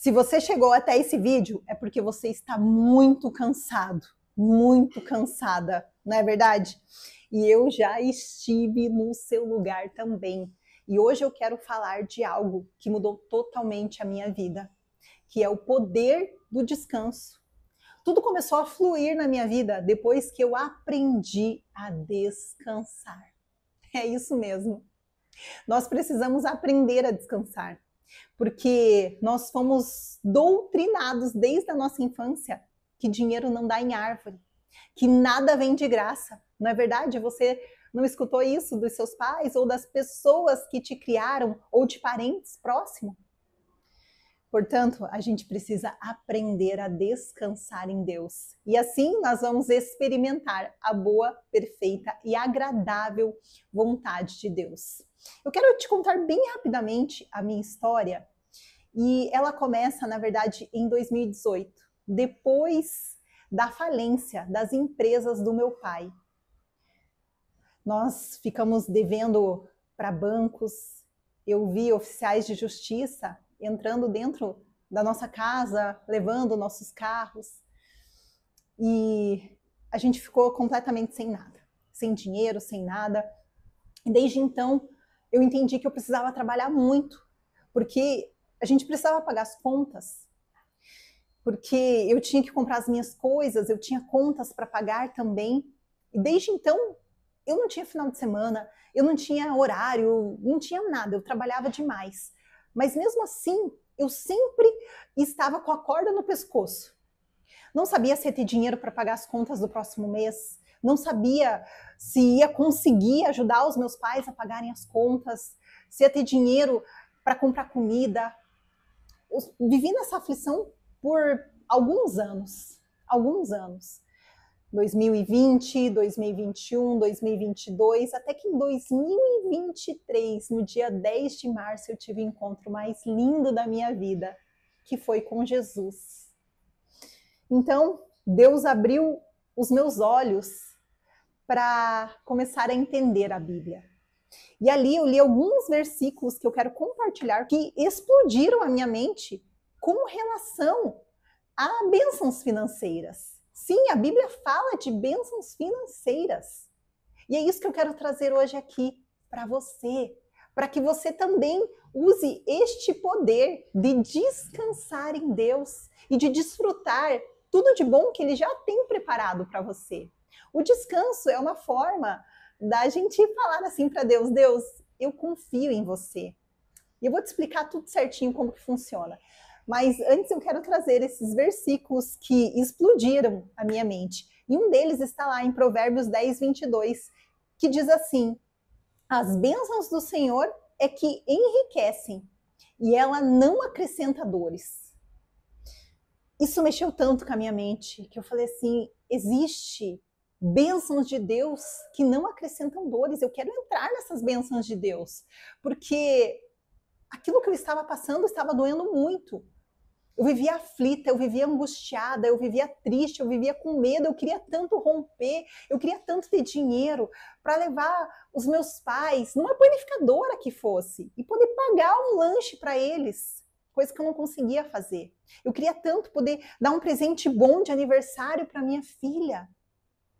Se você chegou até esse vídeo, é porque você está muito cansado, muito cansada, não é verdade? E eu já estive no seu lugar também. E hoje eu quero falar de algo que mudou totalmente a minha vida, que é o poder do descanso. Tudo começou a fluir na minha vida depois que eu aprendi a descansar. É isso mesmo. Nós precisamos aprender a descansar, porque nós fomos doutrinados desde a nossa infância que dinheiro não dá em árvore, que nada vem de graça. Não é verdade? Você não escutou isso dos seus pais ou das pessoas que te criaram ou de parentes próximos? Portanto, a gente precisa aprender a descansar em Deus. E assim nós vamos experimentar a boa, perfeita e agradável vontade de Deus. Eu quero te contar bem rapidamente a minha história. E ela começa, na verdade, em 2018, depois da falência das empresas do meu pai. Nós ficamos devendo para bancos. Eu vi oficiais de justiça entrando dentro da nossa casa, levando nossos carros. E a gente ficou completamente sem nada, sem dinheiro, sem nada. E desde então, eu entendi que eu precisava trabalhar muito, porque a gente precisava pagar as contas, porque eu tinha que comprar as minhas coisas, eu tinha contas para pagar também. E desde então, eu não tinha final de semana, eu não tinha horário, não tinha nada, eu trabalhava demais. Mas mesmo assim, eu sempre estava com a corda no pescoço. Não sabia se ia ter dinheiro para pagar as contas do próximo mês, não sabia se ia conseguir ajudar os meus pais a pagarem as contas, se ia ter dinheiro para comprar comida. Eu vivi nessa aflição por alguns anos. 2020, 2021, 2022, até que em 2023, no dia 10 de março, eu tive o encontro mais lindo da minha vida, que foi com Jesus. Então, Deus abriu os meus olhos para começar a entender a Bíblia. E ali eu li alguns versículos que eu quero compartilhar que explodiram a minha mente com relação a bênçãos financeiras. Sim, a Bíblia fala de bênçãos financeiras. E é isso que eu quero trazer hoje aqui para você, para que você também use este poder de descansar em Deus e de desfrutar tudo de bom que Ele já tem preparado para você. O descanso é uma forma da gente falar assim para Deus: Deus, eu confio em você. E eu vou te explicar tudo certinho como que funciona. Mas antes eu quero trazer esses versículos que explodiram a minha mente. E um deles está lá em Provérbios 10, 22, que diz assim: as bênçãos do Senhor é que enriquecem, e ela não acrescenta dores. Isso mexeu tanto com a minha mente, que eu falei assim, existe bênçãos de Deus que não acrescentam dores. Eu quero entrar nessas bênçãos de Deus, porque aquilo que eu estava passando estava doendo muito. Eu vivia aflita, eu vivia angustiada, eu vivia triste, eu vivia com medo, eu queria tanto romper, eu queria tanto ter dinheiro para levar os meus pais numa panificadora que fosse e poder pagar um lanche para eles, coisa que eu não conseguia fazer. Eu queria tanto poder dar um presente bom de aniversário para minha filha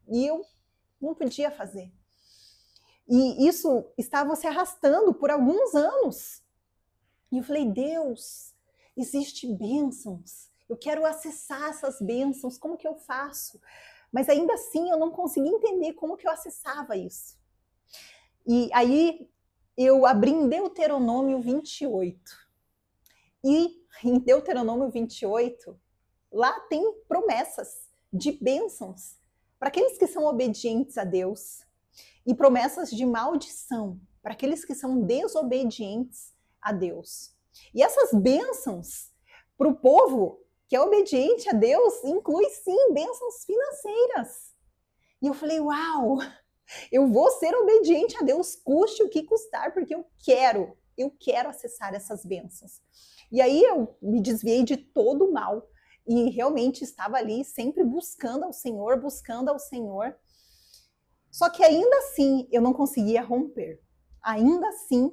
e eu não podia fazer. E isso estava se arrastando por alguns anos. E eu falei, Deus, existem bênçãos, eu quero acessar essas bênçãos, como que eu faço? Mas ainda assim eu não consegui entender como que eu acessava isso. E aí eu abri em Deuteronômio 28. E em Deuteronômio 28, lá tem promessas de bênçãos para aqueles que são obedientes a Deus e promessas de maldição para aqueles que são desobedientes a Deus. E essas bênçãos para o povo que é obediente a Deus inclui sim bênçãos financeiras. E eu falei, uau, eu vou ser obediente a Deus, custe o que custar, porque eu quero acessar essas bênçãos. E aí eu me desviei de todo o mal e realmente estava ali sempre buscando ao Senhor. Só que ainda assim eu não conseguia romper. Ainda assim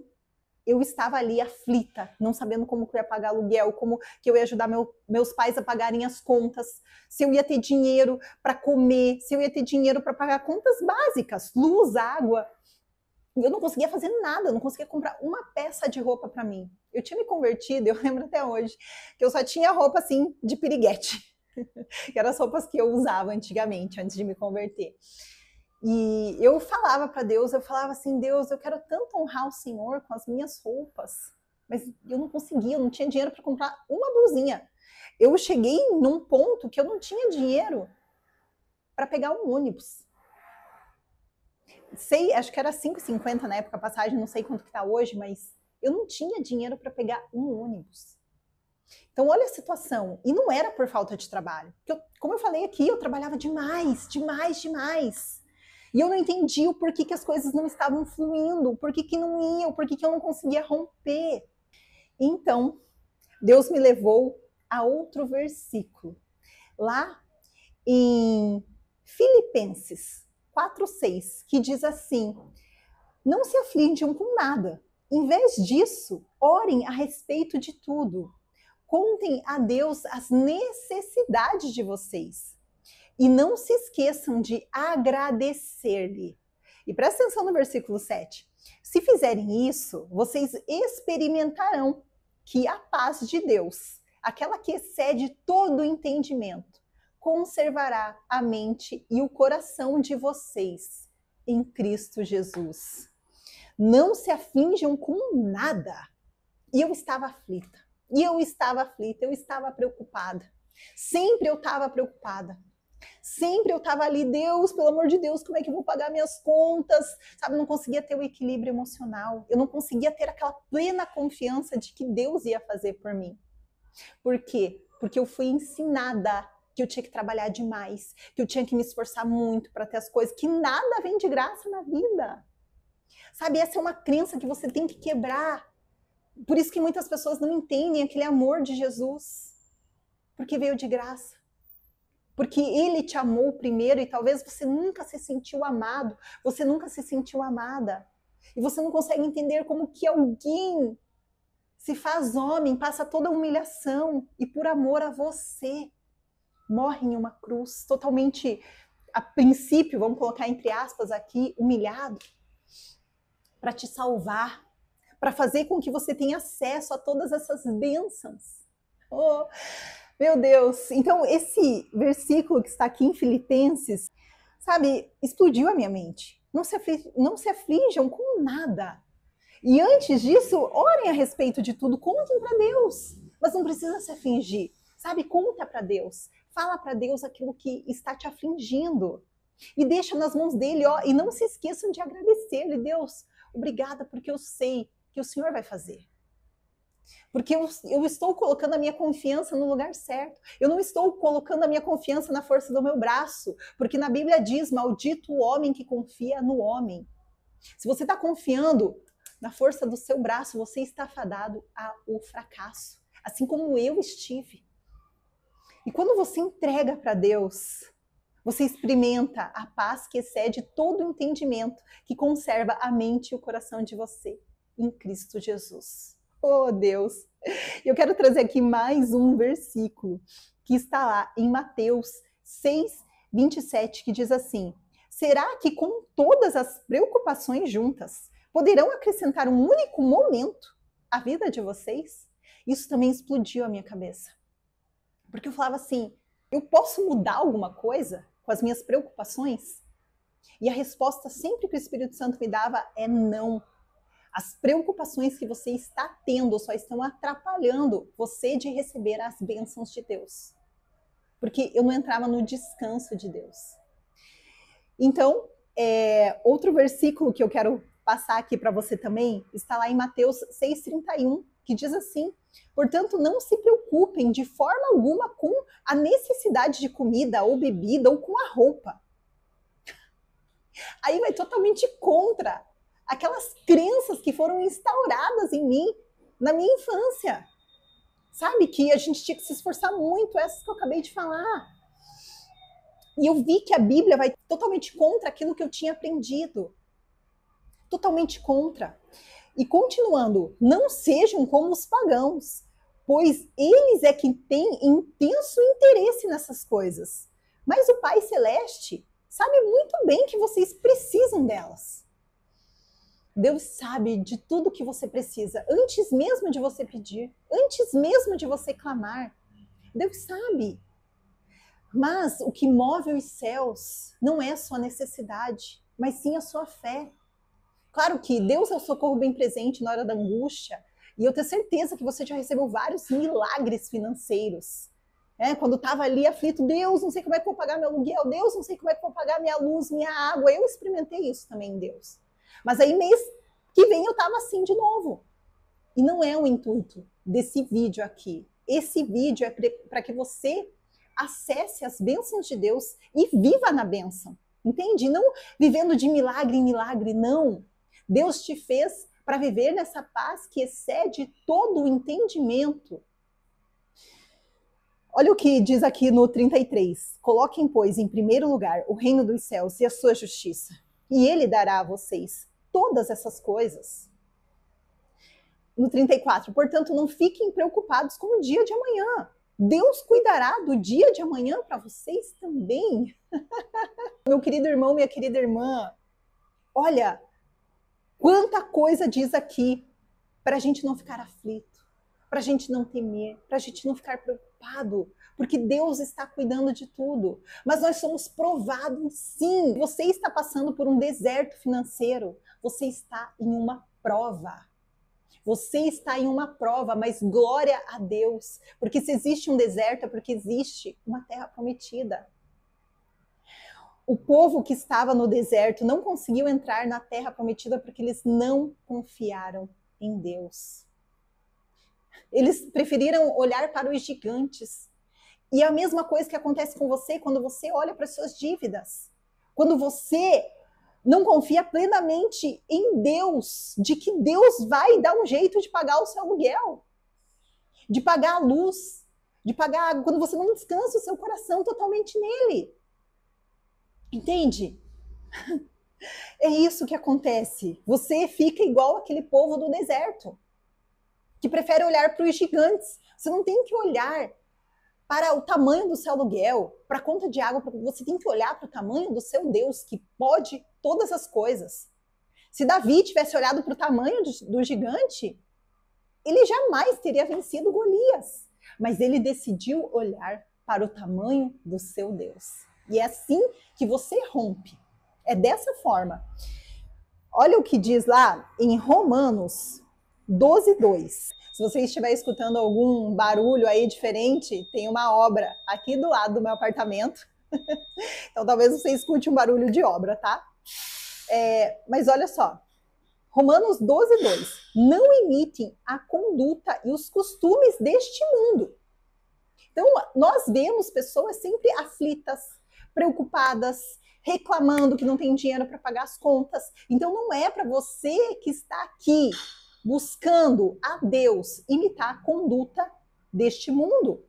eu estava ali aflita, não sabendo como que eu ia pagar aluguel, como que eu ia ajudar meus pais a pagarem as contas, se eu ia ter dinheiro para comer, se eu ia ter dinheiro para pagar contas básicas, luz, água. Eu não conseguia fazer nada, eu não conseguia comprar uma peça de roupa para mim. Eu tinha me convertido, eu lembro até hoje, que eu só tinha roupa assim de piriguete, que eram as roupas que eu usava antigamente, antes de me converter. E eu falava para Deus, eu falava assim, Deus, eu quero tanto honrar o Senhor com as minhas roupas, mas eu não conseguia, eu não tinha dinheiro para comprar uma blusinha. Eu cheguei num ponto que eu não tinha dinheiro para pegar um ônibus. Sei, acho que era 5,50 na época a passagem, não sei quanto que tá hoje, mas eu não tinha dinheiro para pegar um ônibus. Então, olha a situação. E não era por falta de trabalho. Como eu falei aqui, eu trabalhava demais, demais, demais. E eu não entendi o porquê que as coisas não estavam fluindo, o porquê que não iam, o porquê que eu não conseguia romper. Então, Deus me levou a outro versículo. Lá em Filipenses 4:6, que diz assim: não se aflijam com nada. Em vez disso, orem a respeito de tudo. Contem a Deus as necessidades de vocês. E não se esqueçam de agradecer-lhe. E presta atenção no versículo 7. Se fizerem isso, vocês experimentarão que a paz de Deus, aquela que excede todo entendimento, conservará a mente e o coração de vocês em Cristo Jesus. Não se aflijam com nada. E eu estava aflita. Eu estava preocupada. Sempre eu estava preocupada. Sempre eu estava ali, Deus, pelo amor de Deus, como é que eu vou pagar minhas contas? Sabe, eu não conseguia ter o equilíbrio emocional. Eu não conseguia ter aquela plena confiança de que Deus ia fazer por mim. Por quê? Porque eu fui ensinada que eu tinha que trabalhar demais, que eu tinha que me esforçar muito para ter as coisas, que nada vem de graça na vida. Sabe, essa é uma crença que você tem que quebrar. Por isso que muitas pessoas não entendem aquele amor de Jesus. Porque veio de graça. Porque ele te amou primeiro e talvez você nunca se sentiu amado, você nunca se sentiu amada. E você não consegue entender como que alguém se faz homem, passa toda a humilhação e por amor a você morre em uma cruz, totalmente, a princípio, vamos colocar entre aspas aqui, humilhado, para te salvar, para fazer com que você tenha acesso a todas essas bênçãos. Oh, meu Deus! Então, esse versículo que está aqui em Filipenses, sabe, explodiu a minha mente. Não se aflijam com nada. E antes disso, orem a respeito de tudo, contem para Deus. Mas não precisa se afligir, sabe? Conta para Deus. Fala para Deus aquilo que está te afligindo. E deixa nas mãos dele, ó. E não se esqueçam de agradecer-lhe, Deus. Obrigada, porque eu sei que o Senhor vai fazer. Porque eu estou colocando a minha confiança no lugar certo. Eu não estou colocando a minha confiança na força do meu braço. Porque na Bíblia diz, maldito o homem que confia no homem. Se você está confiando na força do seu braço, você está fadado ao fracasso. Assim como eu estive. E quando você entrega para Deus, você experimenta a paz que excede todo entendimento, que conserva a mente e o coração de você em Cristo Jesus. Oh, Deus! Eu quero trazer aqui mais um versículo que está lá em Mateus 6:27, que diz assim: será que com todas as preocupações juntas poderão acrescentar um único momento à vida de vocês? Isso também explodiu a minha cabeça. Porque eu falava assim, eu posso mudar alguma coisa com as minhas preocupações? E a resposta sempre que o Espírito Santo me dava é não. As preocupações que você está tendo só estão atrapalhando você de receber as bênçãos de Deus. Porque eu não entrava no descanso de Deus. Então, outro versículo que eu quero passar aqui para você também está lá em Mateus 6:31, que diz assim: portanto, não se preocupem de forma alguma com a necessidade de comida ou bebida ou com a roupa. Aí vai totalmente contra aquelas crenças que foram instauradas em mim na minha infância. Sabe? Que a gente tinha que se esforçar muito, essas que eu acabei de falar. E eu vi que a Bíblia vai totalmente contra aquilo que eu tinha aprendido. Totalmente contra. E continuando, não sejam como os pagãos, pois eles é que têm intenso interesse nessas coisas. Mas o Pai Celeste sabe muito bem que vocês precisam delas. Deus sabe de tudo que você precisa, antes mesmo de você pedir, antes mesmo de você clamar. Deus sabe. Mas o que move os céus não é a sua necessidade, mas sim a sua fé. Claro que Deus é o socorro bem presente na hora da angústia, e eu tenho certeza que você já recebeu vários milagres financeiros. Quando estava ali aflito, Deus, não sei como é que eu vou pagar meu aluguel, Deus, não sei como é que eu vou pagar minha luz, minha água. Eu experimentei isso também em Deus. Mas aí mês que vem eu estava assim de novo. E não é o intuito desse vídeo aqui. Esse vídeo é para que você acesse as bênçãos de Deus e viva na bênção. Entende? Não vivendo de milagre em milagre, não. Deus te fez para viver nessa paz que excede todo o entendimento. Olha o que diz aqui no 33. Coloquem, pois, em primeiro lugar o reino dos céus e a sua justiça, e ele dará a vocês todas essas coisas. No 34, portanto, não fiquem preocupados com o dia de amanhã. Deus cuidará do dia de amanhã para vocês também. Meu querido irmão, minha querida irmã, olha, quanta coisa diz aqui para a gente não ficar aflito, para a gente não temer, para a gente não ficar preocupado, porque Deus está cuidando de tudo. Mas nós somos provados, sim. Você está passando por um deserto financeiro, você está em uma prova. Você está em uma prova, mas glória a Deus, porque se existe um deserto é porque existe uma terra prometida. O povo que estava no deserto não conseguiu entrar na terra prometida porque eles não confiaram em Deus. Eles preferiram olhar para os gigantes. E é a mesma coisa que acontece com você quando você olha para as suas dívidas. Quando você não confia plenamente em Deus, de que Deus vai dar um jeito de pagar o seu aluguel, de pagar a luz, de pagar a água, quando você não descansa o seu coração totalmente nele. Entende? É isso que acontece. Você fica igual aquele povo do deserto, que prefere olhar para os gigantes. Você não tem que olhar para o tamanho do seu aluguel, para a conta de água, você tem que olhar para o tamanho do seu Deus, que pode todas as coisas. Se Davi tivesse olhado para o tamanho do gigante, ele jamais teria vencido Golias. Mas ele decidiu olhar para o tamanho do seu Deus. E é assim que você rompe. É dessa forma. Olha o que diz lá em Romanos 12:2. Se você estiver escutando algum barulho aí diferente, tem uma obra aqui do lado do meu apartamento. Então talvez você escute um barulho de obra, tá? Mas olha só. Romanos 12:2. Não imitem a conduta e os costumes deste mundo. Então nós vemos pessoas sempre aflitas, preocupadas, reclamando que não tem dinheiro para pagar as contas. Então não é para você que está aqui buscando a Deus imitar a conduta deste mundo.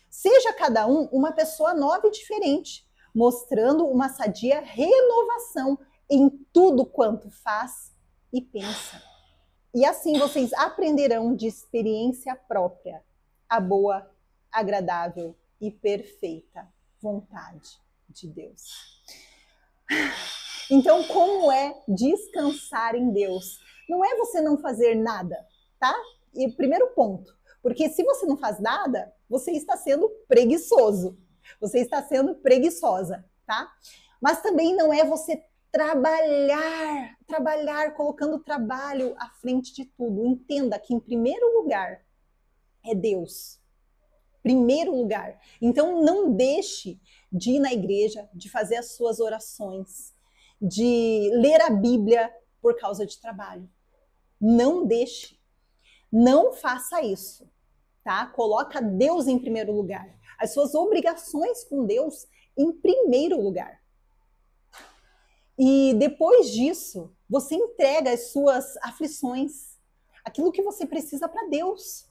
Seja cada um uma pessoa nova e diferente, mostrando uma sadia renovação em tudo quanto faz e pensa. E assim vocês aprenderão de experiência própria a boa, agradável e perfeita vontade de Deus. Então, como é descansar em Deus? Não é você não fazer nada, tá? E primeiro ponto, porque se você não faz nada, você está sendo preguiçoso. Você está sendo preguiçosa, tá? Mas também não é você trabalhar, colocando o trabalho à frente de tudo. Entenda que em primeiro lugar é Deus. Primeiro lugar. Então não deixe de ir na igreja, de fazer as suas orações, de ler a Bíblia por causa de trabalho. Não deixe. Não faça isso, tá? Coloca Deus em primeiro lugar. As suas obrigações com Deus em primeiro lugar. E depois disso, você entrega as suas aflições, aquilo que você precisa para Deus.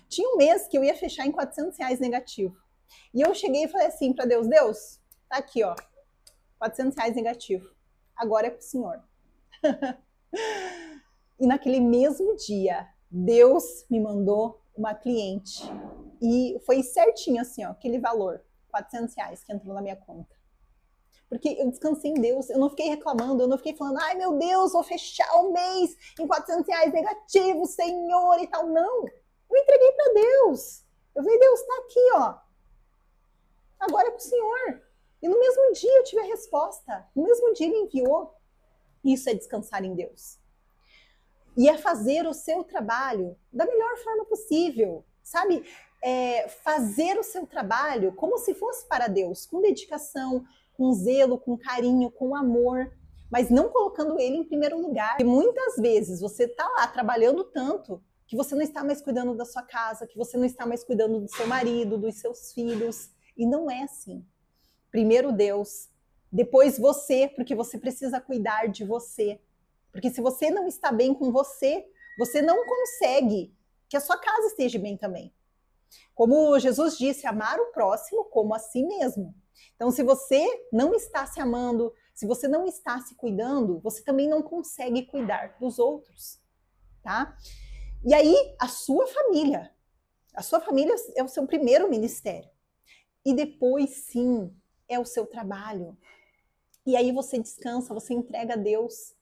Tinha um mês que eu ia fechar em R$400 negativo. E eu cheguei e falei assim para Deus, Deus, tá aqui, ó, R$400 negativo. Agora é pro Senhor. E naquele mesmo dia, Deus me mandou uma cliente. E foi certinho assim, ó, aquele valor, R$ 400 que entrou na minha conta. Porque eu descansei em Deus, eu não fiquei reclamando, eu não fiquei falando, ai meu Deus, vou fechar o mês em R$ 400 negativo, Senhor, e tal. Não, eu entreguei para Deus. Eu falei, Deus, tá aqui, ó. Agora é pro Senhor. E no mesmo dia eu tive a resposta. No mesmo dia ele enviou. Isso é descansar em Deus. E é fazer o seu trabalho da melhor forma possível. Sabe? Fazer o seu trabalho como se fosse para Deus, com dedicação, com zelo, com carinho, com amor, mas não colocando ele em primeiro lugar. E muitas vezes você está lá trabalhando tanto que você não está mais cuidando da sua casa, que você não está mais cuidando do seu marido, dos seus filhos. E não é assim. Primeiro Deus, depois você, porque você precisa cuidar de você. Porque se você não está bem com você, você não consegue que a sua casa esteja bem também. Como Jesus disse, amar o próximo como a si mesmo. Então, se você não está se amando, se você não está se cuidando, você também não consegue cuidar dos outros, tá? E aí, a sua família é o seu primeiro ministério. E depois, sim, é o seu trabalho. E aí você descansa, você entrega a Deus.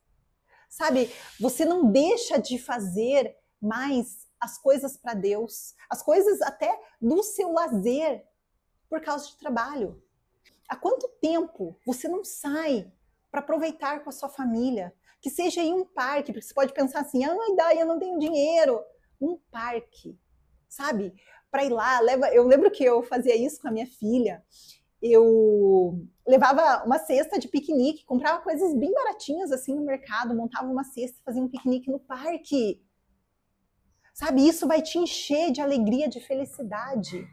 Sabe, você não deixa de fazer mais as coisas para Deus, as coisas até do seu lazer, por causa de trabalho. Há quanto tempo você não sai para aproveitar com a sua família? Que seja em um parque, porque você pode pensar assim, daí eu não tenho dinheiro. Um parque, sabe? Para ir lá, eu lembro que eu fazia isso com a minha filha. Eu levava uma cesta de piquenique, comprava coisas bem baratinhas assim no mercado, montava uma cesta, fazia um piquenique no parque. Sabe, isso vai te encher de alegria, de felicidade.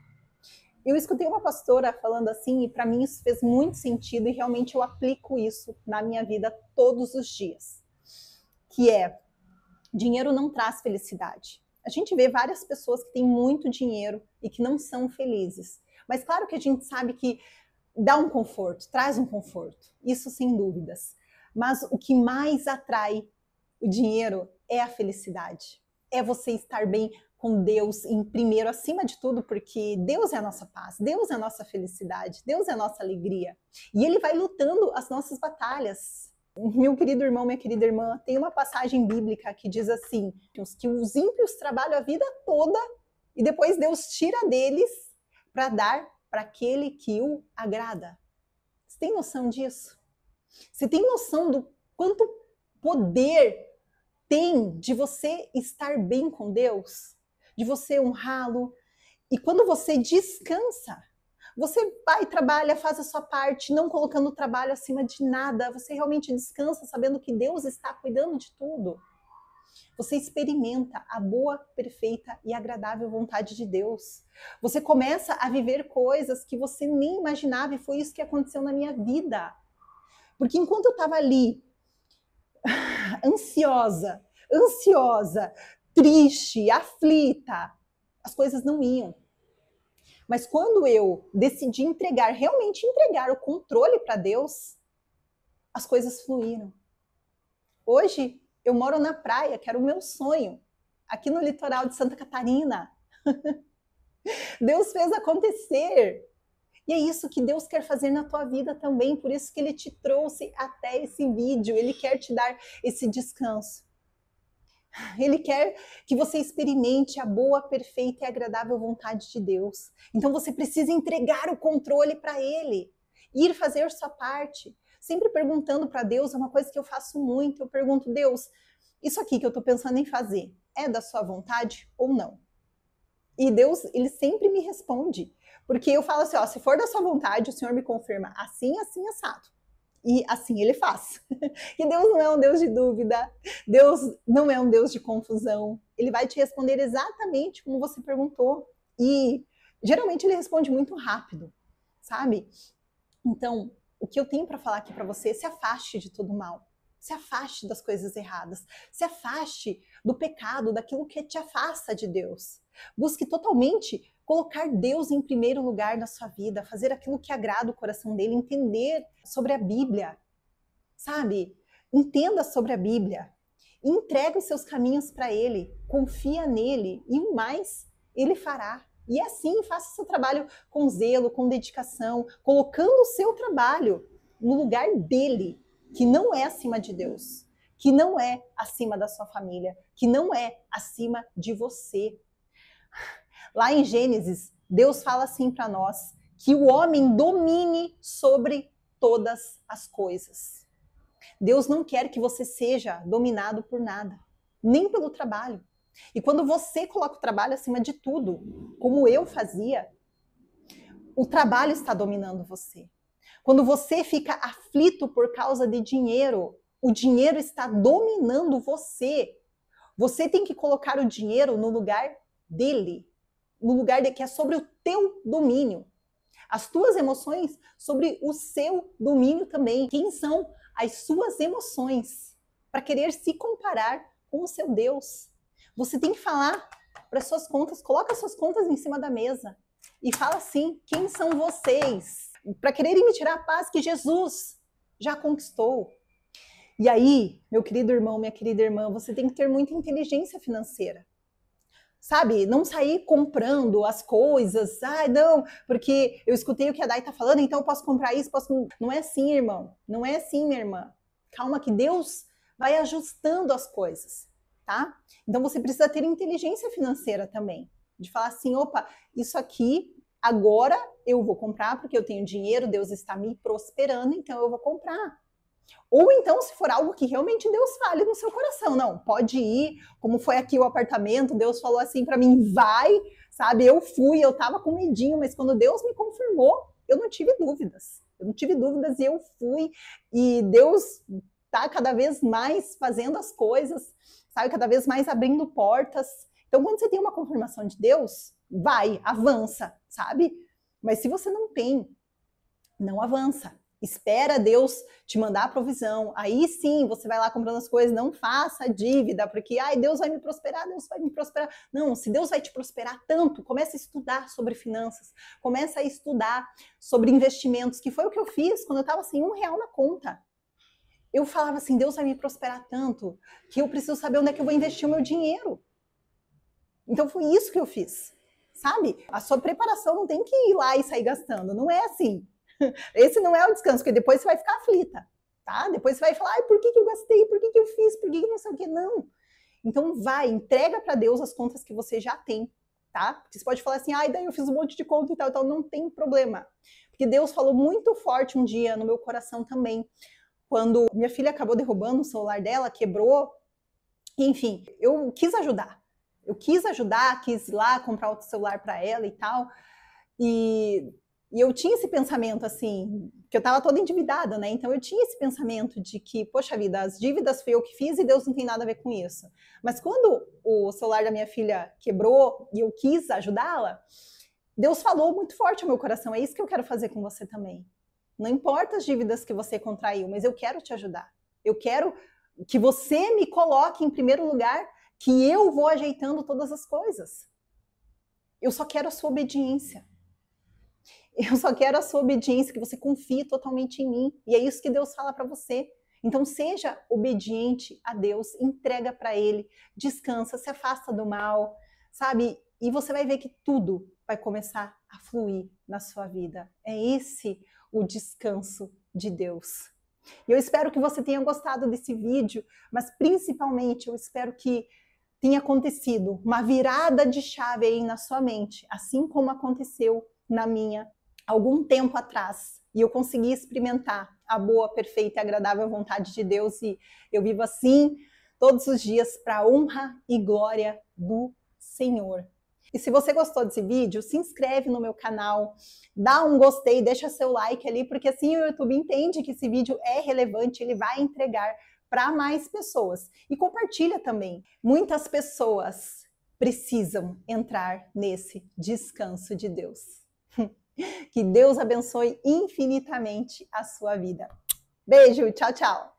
Eu escutei uma pastora falando assim, e para mim isso fez muito sentido, e realmente eu aplico isso na minha vida todos os dias. Que é, dinheiro não traz felicidade. A gente vê várias pessoas que têm muito dinheiro e que não são felizes. Mas claro que a gente sabe que dá um conforto, traz um conforto, isso sem dúvidas. Mas o que mais atrai o dinheiro é a felicidade. É você estar bem com Deus em primeiro, acima de tudo, porque Deus é a nossa paz, Deus é a nossa felicidade, Deus é a nossa alegria. E Ele vai lutando as nossas batalhas. Meu querido irmão, minha querida irmã, tem uma passagem bíblica que diz assim, que os ímpios trabalham a vida toda e depois Deus tira deles para dar para aquele que o agrada. Você tem noção disso? Você tem noção do quanto poder tem de você estar bem com Deus? De você honrá-lo? E quando você descansa, você vai, trabalha, faz a sua parte, não colocando o trabalho acima de nada, você realmente descansa sabendo que Deus está cuidando de tudo. Você experimenta a boa, perfeita e agradável vontade de Deus. Você começa a viver coisas que você nem imaginava, e foi isso que aconteceu na minha vida. Porque enquanto eu estava ali, ansiosa, triste, aflita, as coisas não iam. Mas quando eu decidi realmente entregar o controle para Deus, as coisas fluíram. Hoje, eu moro na praia, que era o meu sonho, aqui no litoral de Santa Catarina. Deus fez acontecer. E é isso que Deus quer fazer na tua vida também, por isso que Ele te trouxe até esse vídeo, Ele quer te dar esse descanso. Ele quer que você experimente a boa, perfeita e agradável vontade de Deus. Então você precisa entregar o controle para Ele, ir fazer sua parte. Sempre perguntando para Deus, é uma coisa que eu faço muito, eu pergunto, Deus, isso aqui que eu estou pensando em fazer, é da sua vontade ou não? E Deus, Ele sempre me responde, porque eu falo assim, ó, se for da sua vontade, o Senhor me confirma assim, assim, assado. E assim Ele faz. E Deus não é um Deus de dúvida, Deus não é um Deus de confusão, Ele vai te responder exatamente como você perguntou. E geralmente Ele responde muito rápido, sabe? Então, o que eu tenho para falar aqui para você, se afaste de todo mal. Se afaste das coisas erradas. Se afaste do pecado, daquilo que te afasta de Deus. Busque totalmente colocar Deus em primeiro lugar na sua vida, fazer aquilo que agrada o coração dele, entender sobre a Bíblia, sabe? Entenda sobre a Bíblia. Entrega os seus caminhos para Ele, confia nele e o mais Ele fará. E assim, faça o seu trabalho com zelo, com dedicação, colocando o seu trabalho no lugar dele, que não é acima de Deus, que não é acima da sua família, que não é acima de você. Lá em Gênesis, Deus fala assim para nós, que o homem domine sobre todas as coisas. Deus não quer que você seja dominado por nada, nem pelo trabalho. E quando você coloca o trabalho acima de tudo, como eu fazia, o trabalho está dominando você. Quando você fica aflito por causa de dinheiro, o dinheiro está dominando você. Você tem que colocar o dinheiro no lugar dele, no lugar que é sobre o teu domínio. As tuas emoções sobre o seu domínio também. Quem são as suas emoções para querer se comparar com o seu Deus? Você tem que falar para as suas contas, coloca as suas contas em cima da mesa e fala assim, quem são vocês? Para quererem me tirar a paz que Jesus já conquistou. E aí, meu querido irmão, minha querida irmã, você tem que ter muita inteligência financeira. Sabe, não sair comprando as coisas, não, porque eu escutei o que a Dai tá falando, então eu posso comprar isso, posso... Não é assim, irmão, não é assim, minha irmã. Calma que Deus vai ajustando as coisas, tá? Então você precisa ter inteligência financeira também, de falar assim, opa, isso aqui agora eu vou comprar porque eu tenho dinheiro, Deus está me prosperando, então eu vou comprar. Ou então, se for algo que realmente Deus fale no seu coração, não, pode ir, como foi aqui o apartamento, Deus falou assim para mim, vai, sabe, eu fui, eu tava com medinho, mas quando Deus me confirmou, eu não tive dúvidas e eu fui, e Deus tá cada vez mais fazendo as coisas, sabe, cada vez mais abrindo portas. Então, quando você tem uma confirmação de Deus, vai, avança, sabe, mas se você não tem, não avança. Espera Deus te mandar a provisão, aí sim você vai lá comprando as coisas, não faça dívida, porque Deus vai me prosperar, Deus vai me prosperar. Não, se Deus vai te prosperar tanto, começa a estudar sobre finanças, começa a estudar sobre investimentos, que foi o que eu fiz quando eu estava sem R$1 na conta. Eu falava assim, Deus vai me prosperar tanto, que eu preciso saber onde é que eu vou investir o meu dinheiro. Então foi isso que eu fiz, sabe? A sua preparação não tem que ir lá e sair gastando, não é assim. Esse não é o descanso, porque depois você vai ficar aflita, tá? Depois você vai falar, por que eu gastei? Por que eu fiz? Por que não sei o que? Não. Então vai, entrega para Deus as contas que você já tem, tá? Porque você pode falar assim, daí eu fiz um monte de conta e tal, então não tem problema. Porque Deus falou muito forte um dia no meu coração também, quando minha filha acabou derrubando o celular dela, quebrou, enfim, eu quis ajudar. Quis ir lá comprar outro celular para ela e tal, e eu tinha esse pensamento, assim, que eu estava toda endividada, né? Então eu tinha esse pensamento de que, poxa vida, as dívidas fui eu que fiz e Deus não tem nada a ver com isso. Mas quando o celular da minha filha quebrou e eu quis ajudá-la, Deus falou muito forte ao meu coração, é isso que eu quero fazer com você também. Não importa as dívidas que você contraiu, mas eu quero te ajudar. Eu quero que você me coloque em primeiro lugar, que eu vou ajeitando todas as coisas. Eu só quero a sua obediência. Eu só quero a sua obediência, que você confie totalmente em mim. E é isso que Deus fala para você. Então seja obediente a Deus, entrega para Ele, descansa, se afasta do mal, sabe? E você vai ver que tudo vai começar a fluir na sua vida. É esse o descanso de Deus. E eu espero que você tenha gostado desse vídeo, mas principalmente eu espero que tenha acontecido uma virada de chave aí na sua mente, assim como aconteceu na minha algum tempo atrás, e eu consegui experimentar a boa, perfeita e agradável vontade de Deus, e eu vivo assim todos os dias para a honra e glória do Senhor. E se você gostou desse vídeo, se inscreve no meu canal, dá um gostei, deixa seu like ali, porque assim o YouTube entende que esse vídeo é relevante, ele vai entregar para mais pessoas. E compartilha também. Muitas pessoas precisam entrar nesse descanso de Deus. Que Deus abençoe infinitamente a sua vida. Beijo, tchau, tchau!